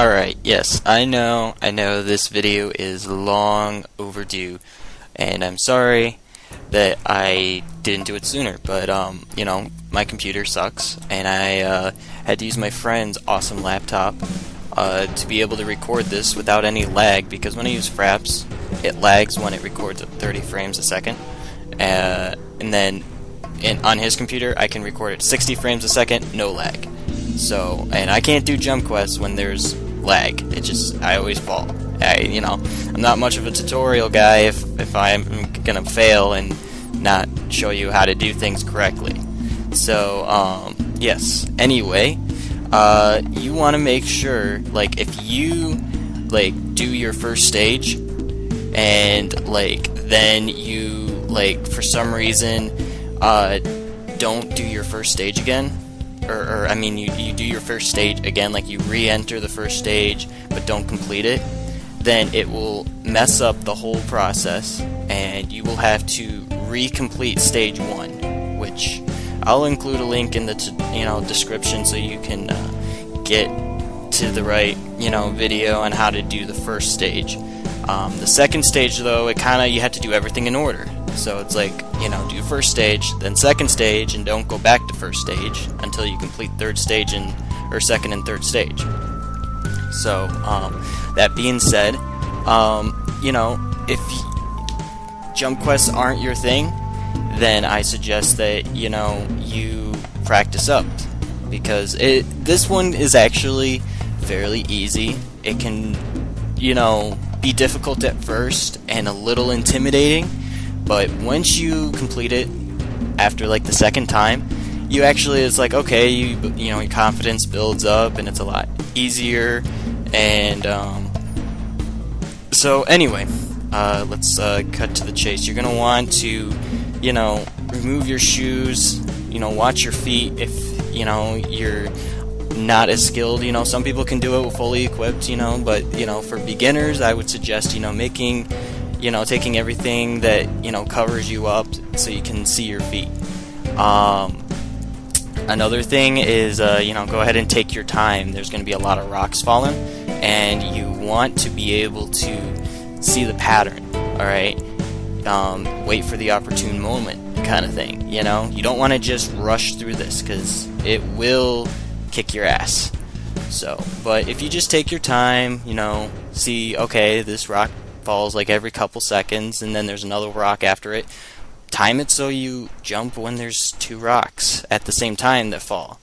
Alright, yes, I know this video is long overdue, and I'm sorry that I didn't do it sooner, but, you know, my computer sucks, and I, had to use my friend's awesome laptop, to be able to record this without any lag, because when I use Fraps, it lags when it records at 30 frames a second, and then, on his computer, I can record at 60 frames a second, no lag. So, and I can't do jump quests when there's lag. I always fall. I'm not much of a tutorial guy if I'm gonna fail and not show you how to do things correctly. So, yes. Anyway, you want to make sure, like, if you, like, do your first stage, and, like, then you, like, for some reason, don't do your first stage again, or I mean, you do your first stage again, like you re-enter the first stage but don't complete it, then it will mess up the whole process and you will have to re-complete stage 1, which I'll include a link in the description so you can get to the right video on how to do the first stage. The second stage, though, you have to do everything in order. So it's like, do first stage, then second stage, and don't go back to first stage until you complete third stage or second and third stage. So, that being said, if jump quests aren't your thing, then I suggest that, you practice up. Because this one is actually fairly easy. It can, be difficult at first and a little intimidating, but once you complete it after like the second time, it's like, okay, your confidence builds up and it's a lot easier. And so anyway, let's cut to the chase. You're gonna want to remove your shoes, watch your feet if you're not as skilled. Some people can do it with fully equipped, but for beginners I would suggest taking everything that covers you up so you can see your feet. Another thing is go ahead and take your time. There's going to be a lot of rocks falling and you want to be able to see the pattern. Alright, wait for the opportune moment kind of thing. You don't want to just rush through this because it will kick your ass. So, but if you just take your time, see, okay, this rock falls like every couple seconds and then there's another rock after it, time it so you jump when there's 2 rocks at the same time that fall,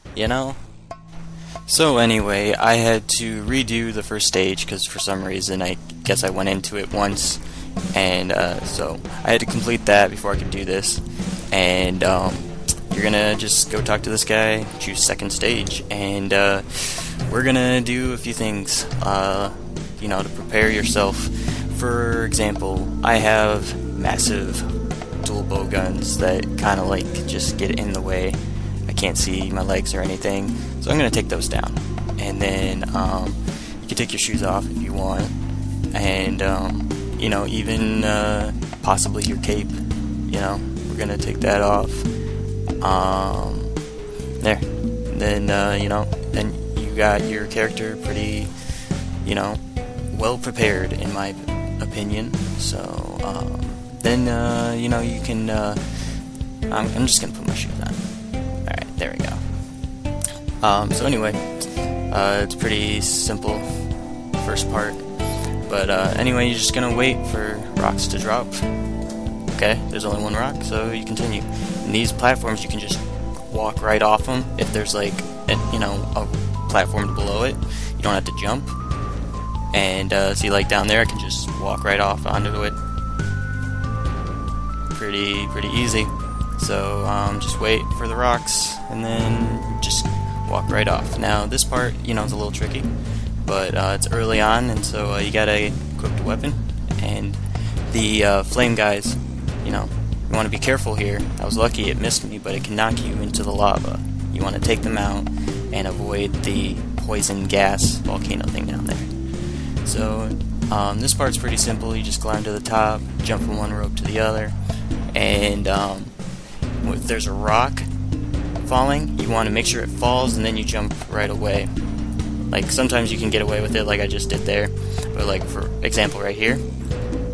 So anyway, I had to redo the first stage because for some reason I guess I went into it once, and so I had to complete that before I could do this. And you're gonna just go talk to this guy, choose second stage, and we're gonna do a few things, to prepare yourself. For example, I have massive dual bow guns that kind of like just get in the way. I can't see my legs or anything, so I'm gonna take those down. And then you can take your shoes off if you want, and even possibly your cape. We're gonna take that off. There. And then then you got your character pretty, well prepared in my opinion. So then you can. I'm just gonna put my shoes on. All right, there we go. So anyway, it's pretty simple first part, but anyway, you're just gonna wait for rocks to drop. Okay, there's only 1 rock, so you continue. And these platforms, you can just walk right off them. If there's like a platform below it, you don't have to jump. And see, like down there, I can just walk right off onto it. Pretty easy. So just wait for the rocks and then just walk right off. Now this part, is a little tricky, but it's early on, and so you gotta equip the weapon. And the flame guys, you want to be careful here. I was lucky it missed me, but it can knock you into the lava. You want to take them out and avoid the poison gas volcano thing down there. So this part's pretty simple. You just climb to the top, jump from one rope to the other, and if there's a rock falling, you want to make sure it falls and then you jump right away. Like sometimes you can get away with it, like I just did there. But like for example, right here,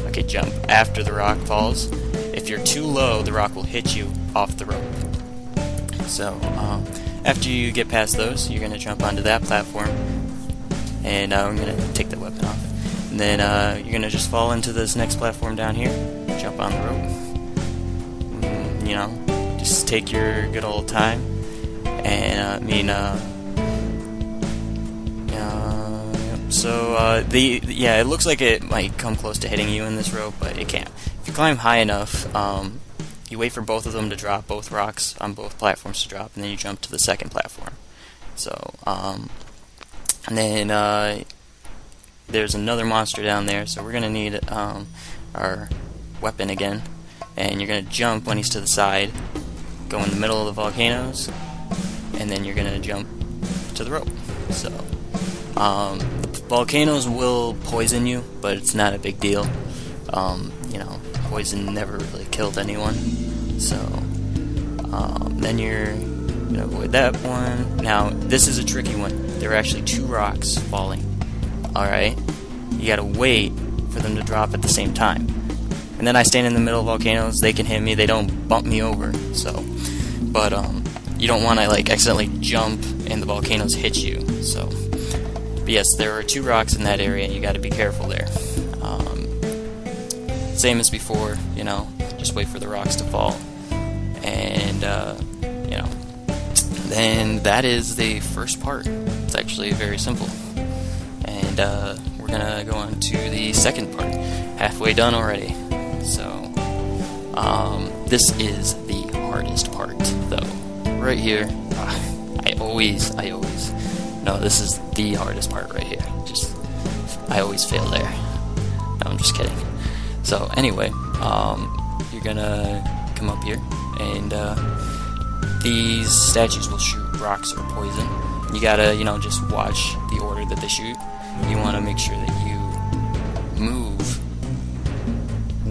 okay, jump after the rock falls. If you're too low, the rock will hit you off the rope. So after you get past those, you're gonna jump onto that platform, and I'm gonna take the weapon off. And then you're gonna just fall into this next platform down here, jump on the rope. You know, just take your good old time. And yeah, it looks like it might come close to hitting you in this rope, but it can't. If you climb high enough, you wait for both of them to drop, both rocks on both platforms to drop, and then you jump to the second platform. So, and then there's another monster down there, so we're gonna need our weapon again. And you're gonna jump when he's to the side, go in the middle of the volcanoes, and then you're gonna jump to the rope. So, volcanoes will poison you, but it's not a big deal. You know, poison never really killed anyone. So, then you're gonna avoid that one. Now, this is a tricky one. There are actually 2 rocks falling. Alright? You gotta wait for them to drop at the same time. And then I stand in the middle of volcanoes, they can hit me, they don't bump me over. So, but, you don't want to like accidentally jump and the volcanoes hit you. So, but yes, there are 2 rocks in that area, and you got to be careful there. Same as before, you know, just wait for the rocks to fall, and you know, then that is the first part. It's actually very simple, and we're gonna go on to the second part. Halfway done already. So, this is the hardest part, though. Right here, I always no, this is the hardest part right here. Just, I always fail there. No, I'm just kidding. So anyway, you're gonna come up here, and these statues will shoot rocks or poison. You gotta, you know, just watch the order that they shoot. You want to make sure that you move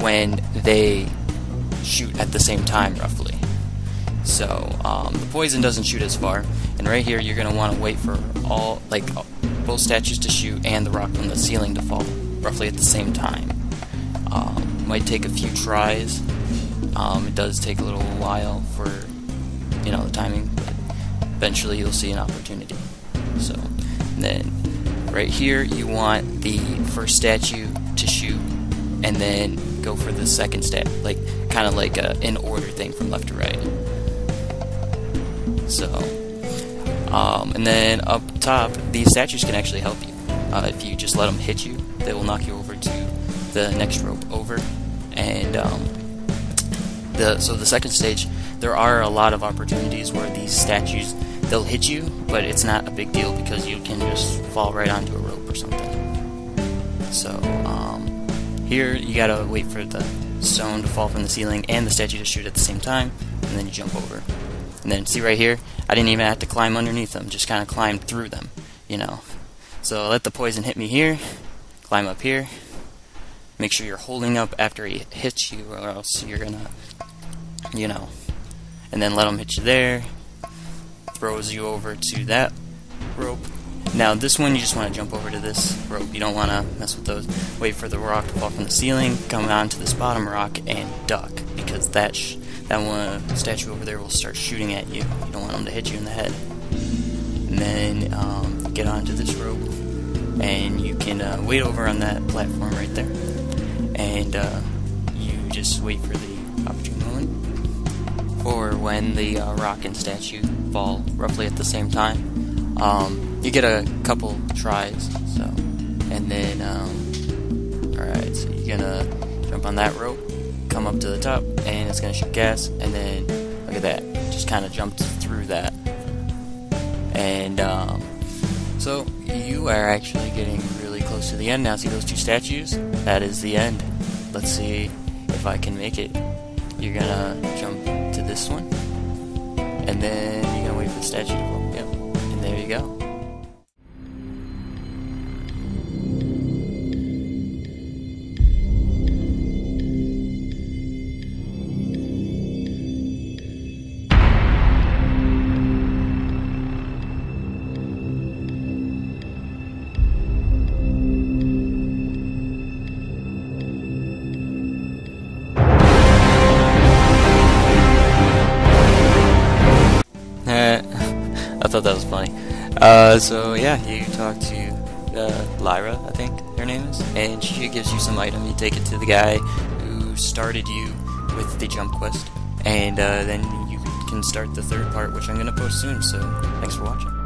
when they shoot at the same time, roughly. So the poison doesn't shoot as far, and right here you're gonna want to wait for all, like, both statues to shoot and the rock from the ceiling to fall roughly at the same time. Might take a few tries. It does take a little while for, you know, the timing, but eventually you'll see an opportunity. So then right here you want the first statue to shoot, and then go for the second stat, like kind of like a in order thing from left to right. So and then up top, these statues can actually help you. If you just let them hit you, they will knock you over to the next rope over. And so the second stage, there are a lot of opportunities where these statues, they'll hit you, but it's not a big deal because you can just fall right onto a rope or something. So here you gotta wait for the stone to fall from the ceiling and the statue to shoot at the same time, and then you jump over. And then see right here, I didn't even have to climb underneath them, just kind of climbed through them, you know. So let the poison hit me here, climb up here. Make sure you're holding up after he hits you, or else you're gonna, you know, and then let him hit you there. Throws you over to that rope. Now this one, you just want to jump over to this rope. You don't want to mess with those. Wait for the rock to fall from the ceiling, come onto this bottom rock, and duck, because that one statue over there will start shooting at you. You don't want them to hit you in the head. And then get onto this rope, and you can wait over on that platform right there. And you just wait for the opportune moment for when the rock and statue fall roughly at the same time. You get a couple tries, so, and then alright, so you're gonna jump on that rope, come up to the top, and it's gonna shoot gas, and then look at that, just kind of jumped through that. And so you are actually getting really close to the end now. See those 2 statues? That is the end. Let's see if I can make it. You're gonna jump to this one, and then you're gonna wait for the statue to fall. Yep, and there you go. thought that was funny. So yeah, you talk to Lyra, I think her name is, and she gives you some item. You take it to the guy who started you with the jump quest, and then you can start the third part, which I'm going to post soon, so thanks for watching.